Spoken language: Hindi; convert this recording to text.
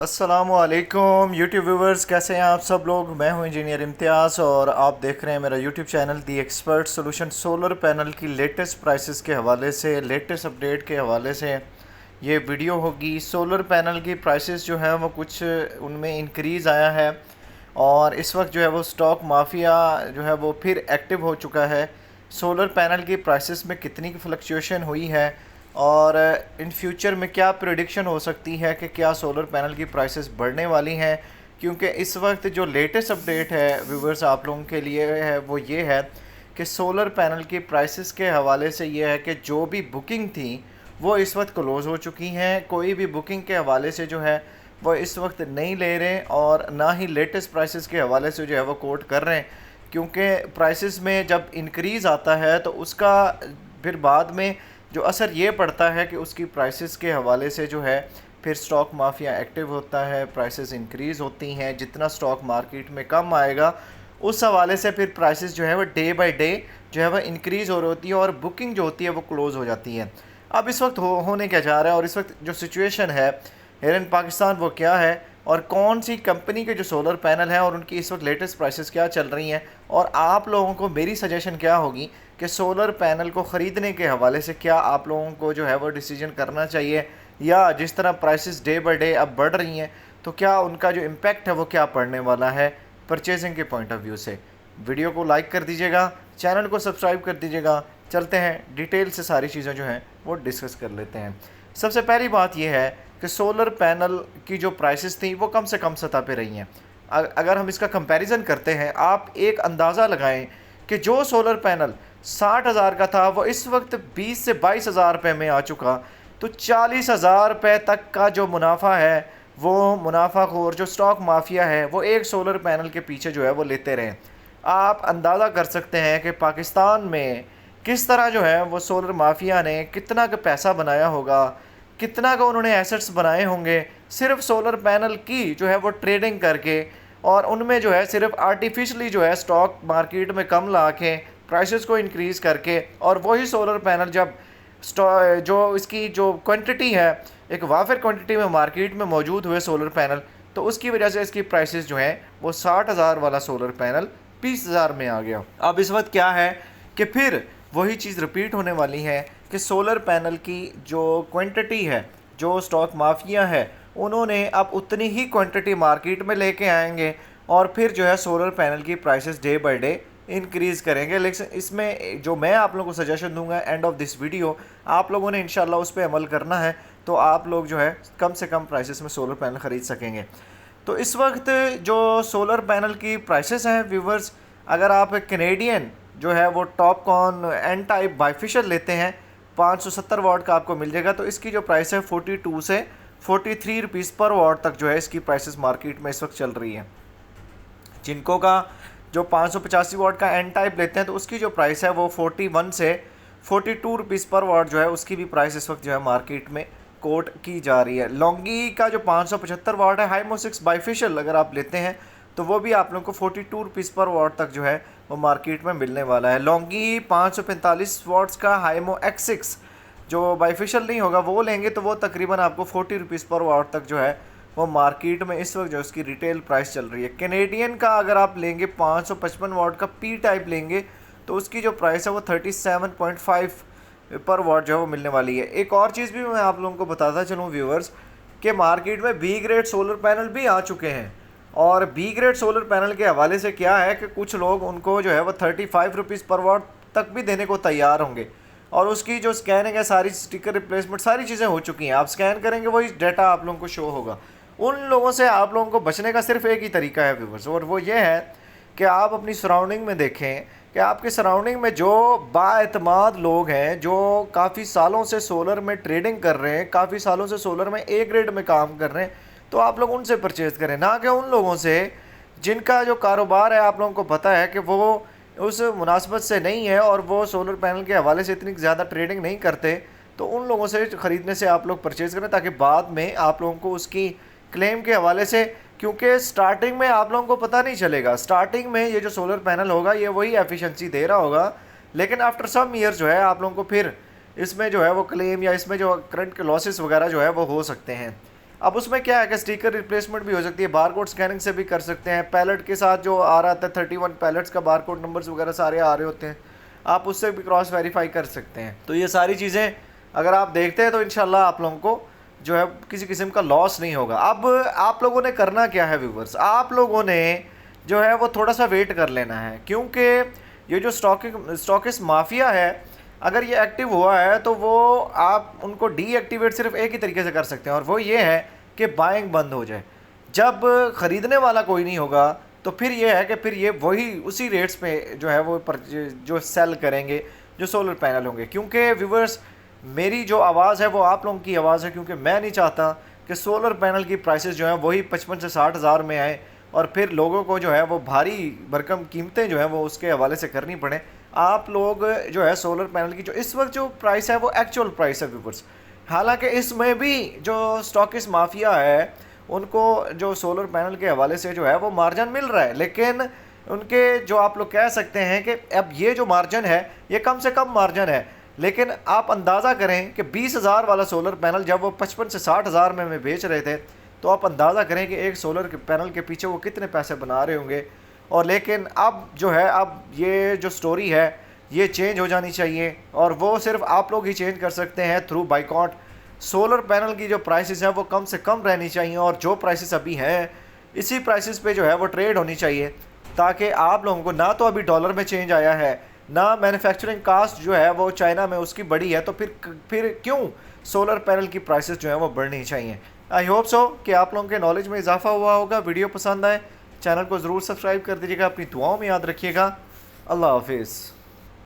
अस्सलामुअलैकुम यूट्यूब व्यूवर्स, कैसे हैं आप सब लोग। मैं हूं इंजीनियर इम्तियाज़ और आप देख रहे हैं मेरा यूट्यूब चैनल दी एक्सपर्ट सोल्यूशन। सोलर पैनल की लेटेस्ट प्राइसेस के हवाले से, लेटेस्ट अपडेट के हवाले से ये वीडियो होगी। सोलर पैनल की प्राइसेस जो है वो कुछ उनमें इंक्रीज़ आया है और इस वक्त जो है वो स्टॉक माफिया जो है वो फिर एक्टिव हो चुका है। सोलर पैनल की प्राइसेस में कितनी फ्लक्चुएशन हुई है और इन फ्यूचर में क्या प्रेडिक्शन हो सकती है कि क्या सोलर पैनल की प्राइसेस बढ़ने वाली हैं, क्योंकि इस वक्त जो लेटेस्ट अपडेट है व्यूवर्स आप लोगों के लिए है वो ये है कि सोलर पैनल की प्राइसेस के हवाले से ये है कि जो भी बुकिंग थी वो इस वक्त क्लोज़ हो चुकी हैं। कोई भी बुकिंग के हवाले से जो है वो इस वक्त नहीं ले रहे और ना ही लेटेस्ट प्राइसेस के हवाले से जो है वो कोट कर रहे हैं, क्योंकि प्राइसेस में जब इंक्रीज़ आता है तो उसका फिर बाद में जो असर ये पड़ता है कि उसकी प्राइसेस के हवाले से जो है फिर स्टॉक माफिया एक्टिव होता है, प्राइसेस इंक्रीज़ होती हैं। जितना स्टॉक मार्केट में कम आएगा उस हवाले से फिर प्राइसेस जो है वो डे बाय डे जो है वो इंक्रीज़ हो रही होती है और बुकिंग जो होती है वो क्लोज़ हो जाती है। अब इस वक्त होने क्या जा रहा है और इस वक्त जो सिचुएशन है हेयर इन पाकिस्तान वो क्या है और कौन सी कंपनी के जो सोलर पैनल हैं और उनकी इस वक्त लेटेस्ट प्राइसेस क्या चल रही हैं, और आप लोगों को मेरी सजेशन क्या होगी कि सोलर पैनल को ख़रीदने के हवाले से क्या आप लोगों को जो है वो डिसीजन करना चाहिए, या जिस तरह प्राइसेस डे बाय डे अब बढ़ रही हैं तो क्या उनका जो इम्पेक्ट है वो क्या पड़ने वाला है परचेजिंग के पॉइंट ऑफ व्यू से। वीडियो को लाइक कर दीजिएगा, चैनल को सब्सक्राइब कर दीजिएगा। चलते हैं डिटेल से सारी चीज़ें जो हैं वो डिस्कस कर लेते हैं। सबसे पहली बात यह है कि सोलर पैनल की जो प्राइसेस थी वो कम से कम सतह पे रही हैं। अगर हम इसका कंपैरिजन करते हैं, आप एक अंदाज़ा लगाएं कि जो सोलर पैनल 60,000 का था वो इस वक्त 20 से 22,000 रुपये में आ चुका, तो 40,000 रुपये तक का जो मुनाफा है वो मुनाफाखोर जो स्टॉक माफिया है वो एक सोलर पैनल के पीछे जो है वो लेते रहें। आप अंदाज़ा कर सकते हैं कि पाकिस्तान में किस तरह जो है वो सोलर माफिया ने कितना का पैसा बनाया होगा, कितना का उन्होंने एसेट्स बनाए होंगे सिर्फ सोलर पैनल की जो है वो ट्रेडिंग करके, और उनमें जो है सिर्फ आर्टिफिशली जो है स्टॉक मार्केट में कम ला के प्राइसेस को इंक्रीज़ करके, और वही सोलर पैनल जब जो इसकी जो क्वांटिटी है एक वाफिर क्वांटिटी में मार्केट में मौजूद हुए सोलर पैनल, तो उसकी वजह से इसकी प्राइसेस जो हैं वो 60,000 वाला सोलर पैनल 20,000 में आ गया। अब इस वक्त क्या है कि फिर वही चीज़ रिपीट होने वाली है कि सोलर पैनल की जो क्वांटिटी है, जो स्टॉक माफिया है उन्होंने अब उतनी ही क्वांटिटी मार्केट में लेके आएंगे और फिर जो है सोलर पैनल की prices day by day increase करेंगे। लेकिन इसमें जो मैं आप लोगों को सजेशन दूंगा एंड ऑफ दिस वीडियो, आप लोगों ने इंशाल्लाह उस पर अमल करना है तो आप लोग जो है कम से कम प्राइसेस में सोलर पैनल ख़रीद सकेंगे। तो इस वक्त जो सोलर पैनल की प्राइसेस हैं व्यूवर्स, अगर आप कैनेडियन जो है वो टॉपकॉन एन टाइप बाइफिशियल लेते हैं 570 वाट का आपको मिल जाएगा, तो इसकी जो प्राइस है 42 से 43 रुपीज़ पर वाट तक जो है इसकी प्राइसेस मार्केट में इस वक्त चल रही है। जिनको का जो 585 वाट का एन टाइप लेते हैं तो उसकी जो प्राइस है वो 41 से 42 रुपीज़ पर वाट जो है उसकी भी प्राइस इस वक्त जो है मार्केट में कोट की जा रही है। लॉन्गी का जो 575 वाट है हाइमो 6 बाइफिशियल अगर आप लेते हैं तो वो भी आप लोगों को 42 रुपीज़ पर वाट तक जो है वो मार्केट में मिलने वाला है। लॉन्गी 545 वाट्स का हाइमो X6 जो बाइफिशियल नहीं होगा वो लेंगे तो वो तकरीबन आपको 40 रुपीज़ पर वाट तक जो है वो मार्केट में इस वक्त जो उसकी रिटेल प्राइस चल रही है। कैनेडियन का अगर आप लेंगे 555 वाट का पी टाइप लेंगे तो उसकी जो प्राइस है वो 37.5 पर वाट जो है वो मिलने वाली है। एक और चीज़ भी मैं आप लोगों को बताता चलूँ व्यूवर्स कि मार्केट में बी ग्रेड सोलर पैनल भी आ चुके हैं, और बी ग्रेड सोलर पैनल के हवाले से क्या है कि कुछ लोग उनको जो है वो 35 रुपीज़ पर वाट तक भी देने को तैयार होंगे, और उसकी जो स्कैनिंग है सारी स्टिकर रिप्लेसमेंट सारी चीज़ें हो चुकी हैं। आप स्कैन करेंगे वही डाटा आप लोगों को शो होगा। उन लोगों से आप लोगों को बचने का सिर्फ एक ही तरीका है व्यूवर्स, और वो ये है कि आप अपनी सराउंडिंग में देखें कि आपके सराउंडिंग में जो बाएतमाद लोग हैं, जो काफ़ी सालों से सोलर में ट्रेडिंग कर रहे हैं, काफ़ी सालों से सोलर में ए ग्रेड में काम कर रहे हैं, तो आप लोग उनसे परचेज़ करें, ना कि उन लोगों से जिनका जो कारोबार है आप लोगों को पता है कि वो उस मुनासबत से नहीं है और वो सोलर पैनल के हवाले से इतनी ज़्यादा ट्रेडिंग नहीं करते। तो उन लोगों से ख़रीदने से आप लोग परचेज़ करें ताकि बाद में आप लोगों को उसकी क्लेम के हवाले से, क्योंकि स्टार्टिंग में आप लोगों को पता नहीं चलेगा, स्टार्टिंग में ये जो सोलर पैनल होगा ये वही एफिशिएंसी दे रहा होगा, लेकिन आफ्टर सम ईयर्स जो है आप लोगों को फिर इसमें जो है वो क्लेम या इसमें जो करंट के लॉसेस वगैरह जो है वो हो सकते हैं। अब उसमें क्या है कि स्टिकर रिप्लेसमेंट भी हो सकती है, बारकोड स्कैनिंग से भी कर सकते हैं, पैलेट के साथ जो आ रहा था 31 पैलेट्स का बारकोड नंबर्स वगैरह सारे आ रहे होते हैं, आप उससे भी क्रॉस वेरीफाई कर सकते हैं। तो ये सारी चीज़ें अगर आप देखते हैं तो इंशाल्लाह आप लोगों को जो है किसी किस्म का लॉस नहीं होगा। अब आप लोगों ने करना क्या है व्यूवर्स, आप लोगों ने जो है वो थोड़ा सा वेट कर लेना है, क्योंकि ये जो स्टॉकिस्ट माफिया है अगर ये एक्टिव हुआ है तो वो आप उनको डीएक्टिवेट सिर्फ एक ही तरीके से कर सकते हैं, और वो ये है कि बाइंग बंद हो जाए। जब ख़रीदने वाला कोई नहीं होगा तो फिर ये है कि फिर ये वही उसी रेट्स पे जो है वो जो सेल करेंगे जो सोलर पैनल होंगे। क्योंकि व्यूवर्स मेरी जो आवाज़ है वो आप लोगों की आवाज़ है, क्योंकि मैं नहीं चाहता कि सोलर पैनल की प्राइसेस जो हैं वही 55 से 60 हज़ार में आए और फिर लोगों को जो है वो भारी भरकम कीमतें जो हैं वो उसके हवाले से करनी पड़े। आप लोग जो है सोलर पैनल की जो इस वक्त जो प्राइस है वो एक्चुअल प्राइस है व्यूवर्स, हालांकि इसमें भी जो स्टॉकिस्ट माफिया है उनको जो सोलर पैनल के हवाले से जो है वो मार्जिन मिल रहा है, लेकिन उनके जो आप लोग कह सकते हैं कि अब ये जो मार्जिन है ये कम से कम मार्जिन है, लेकिन आप अंदाज़ा करें कि 20,000 वाला सोलर पैनल जब वो 55 से 60 हज़ार में बेच रहे थे तो आप अंदाज़ा करें कि एक सोलर के पैनल के पीछे वो कितने पैसे बना रहे होंगे। और लेकिन अब जो है अब ये जो स्टोरी है ये चेंज हो जानी चाहिए, और वो सिर्फ आप लोग ही चेंज कर सकते हैं थ्रू बाइकॉट। सोलर पैनल की जो प्राइसेस हैं वो कम से कम रहनी चाहिए, और जो प्राइसेस अभी हैं इसी प्राइसेस पे जो है वो ट्रेड होनी चाहिए, ताकि आप लोगों को ना तो अभी डॉलर में चेंज आया है ना मैन्युफैक्चरिंग कास्ट जो है वो चाइना में उसकी बढ़ी है, तो फिर क्यों सोलर पैनल की प्राइसेस जो है वो बढ़नी चाहिए। आई होप सो कि आप लोगों के नॉलेज में इजाफा हुआ होगा। वीडियो पसंद आए चैनल को ज़रूर सब्सक्राइब कर दीजिएगा, अपनी दुआओं में याद रखिएगा। अल्लाह हाफिज़।